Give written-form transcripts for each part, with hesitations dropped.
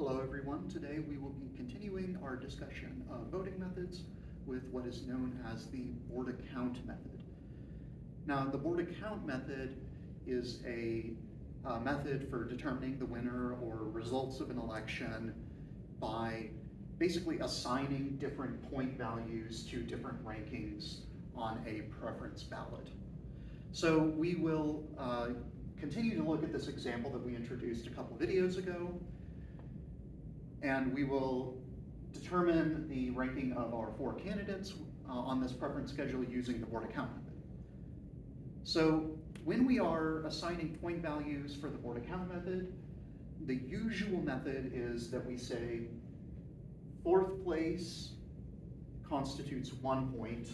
Hello everyone. Today we will be continuing our discussion of voting methods with what is known as the Borda count method. Now the Borda count method is a method for determining the winner or results of an election by basically assigning different point values to different rankings on a preference ballot. So we will continue to look at this example that we introduced a couple videos ago, and we will determine the ranking of our 4 candidates on this preference schedule using the Borda count method. So when we are assigning point values for the Borda count method, the usual method is that we say 4th place constitutes 1 point,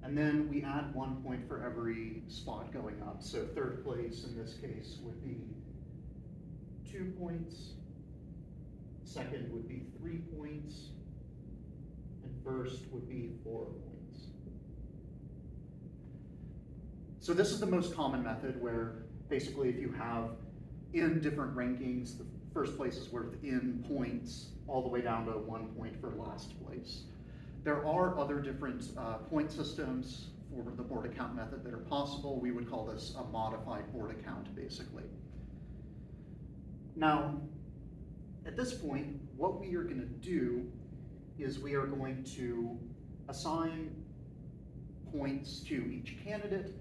and then we add 1 point for every spot going up. So 3rd place in this case would be 2 points, 2nd would be 3 points, and 1st would be 4 points. So this is the most common method, where basically if you have in different rankings, the 1st place is worth in points all the way down to 1 point for last place. There are other different point systems for the Borda count method that are possible. We would call this a modified Borda count, basically. Now, at this point, what we are going to do is we are going to assign points to each candidate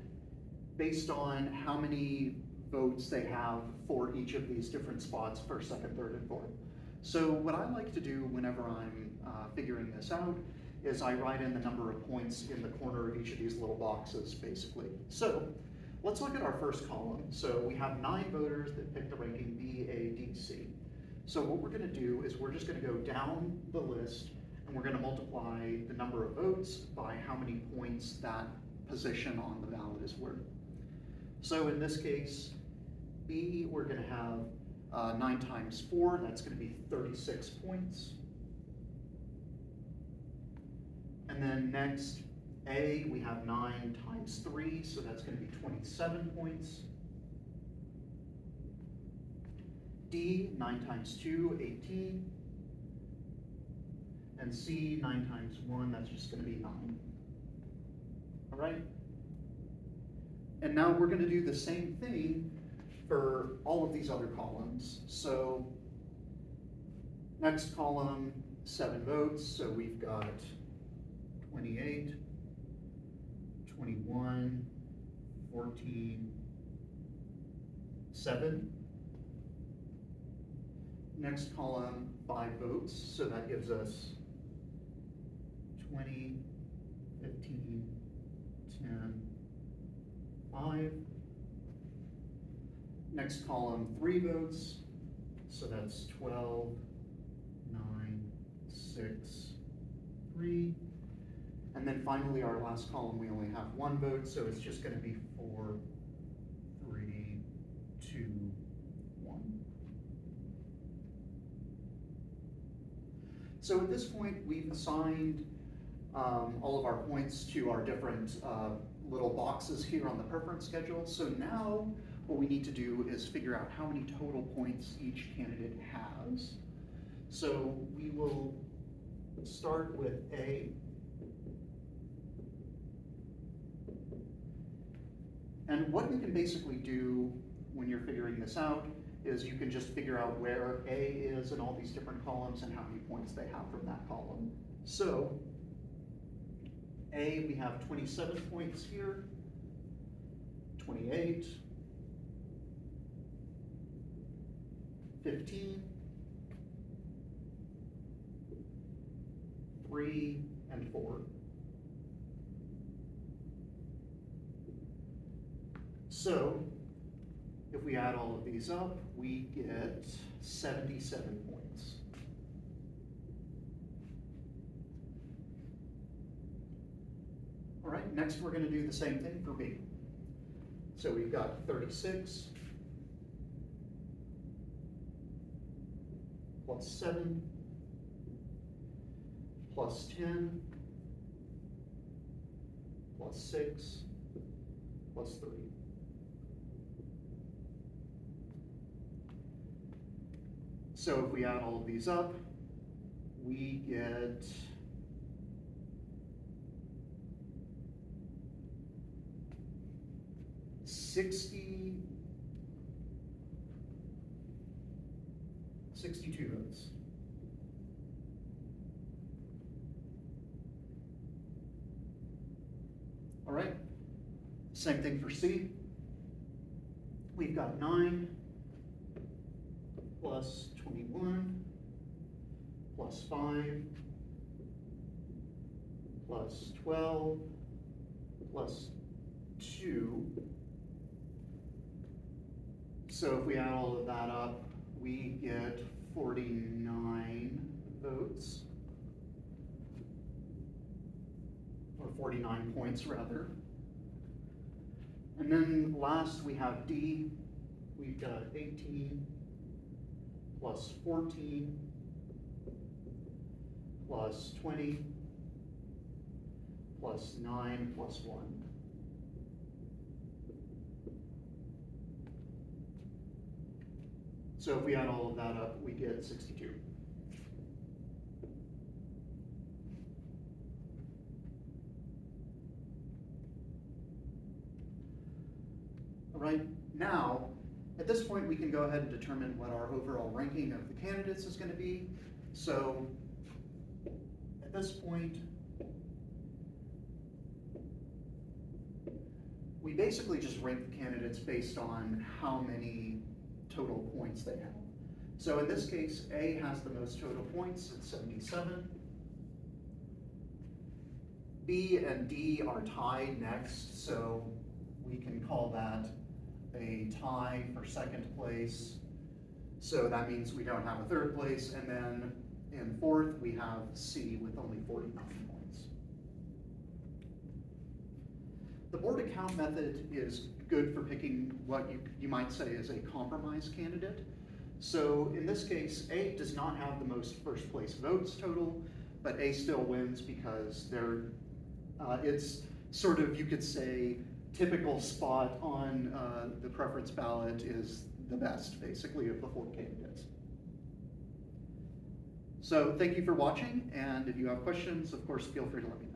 based on how many votes they have for each of these different spots, 1st, 2nd, 3rd, and 4th. So what I like to do whenever I'm figuring this out is I write in the number of points in the corner of each of these little boxes, basically. So let's look at our first column. So we have 9 voters that picked the ranking B, A, D, C. So what we're going to do is we're just going to go down the list, and we're going to multiply the number of votes by how many points that position on the ballot is worth. So in this case, B, we're going to have 9 times 4, that's going to be 36 points. And then next, A, we have 9 times 3, so that's going to be 27 points. D, 9 times 2, 18. And C, 9 times 1, that's just going to be 9. All right? And now we're going to do the same thing for all of these other columns. So next column, 7 votes, so we've got 28, 21, 14, 7. Next column, 5 votes, so that gives us 20, 15, 10, 5. Next column, 3 votes, so that's 12, 9, 6, 3. And then finally, our last column, we only have 1 vote, so it's just going to be 4, 3, 2, 1. So at this point, we've assigned all of our points to our different little boxes here on the preference schedule. So now what we need to do is figure out how many total points each candidate has. So we will start with A. And what you can basically do when you're figuring this out is you can just figure out where A is in all these different columns and how many points they have from that column. So A, we have 27 points here, 28, 15, 3, and 4. So if we add all of these up, we get 77 points. All right, next we're going to do the same thing for B. So we've got 36 plus 7 plus 10 plus 6 plus 3. So if we add all of these up, we get 62 votes. All right, same thing for C. We've got 9 plus 21 plus 5 plus 12 plus 2. So if we add all of that up, we get 49 votes, or 49 points rather. And then last we have D. We've got 18 plus 14 plus 20 plus 9 plus 1. So if we add all of that up, we get 62. All right, now, at this point, we can go ahead and determine what our overall ranking of the candidates is going to be. So at this point, we basically just rank the candidates based on how many total points they have. So in this case, A has the most total points at 77. B and D are tied next, so we can call that a tie for second place. So that means we don't have a third place. And then in fourth, we have C with only 49 points. The Borda count method is good for picking what you might say is a compromise candidate. So in this case, A does not have the most first place votes total, but A still wins because it's sort of, you could say, typical spot on the preference ballot is the best, basically, of the 4 candidates. So thank you for watching, and if you have questions, of course, feel free to let me know.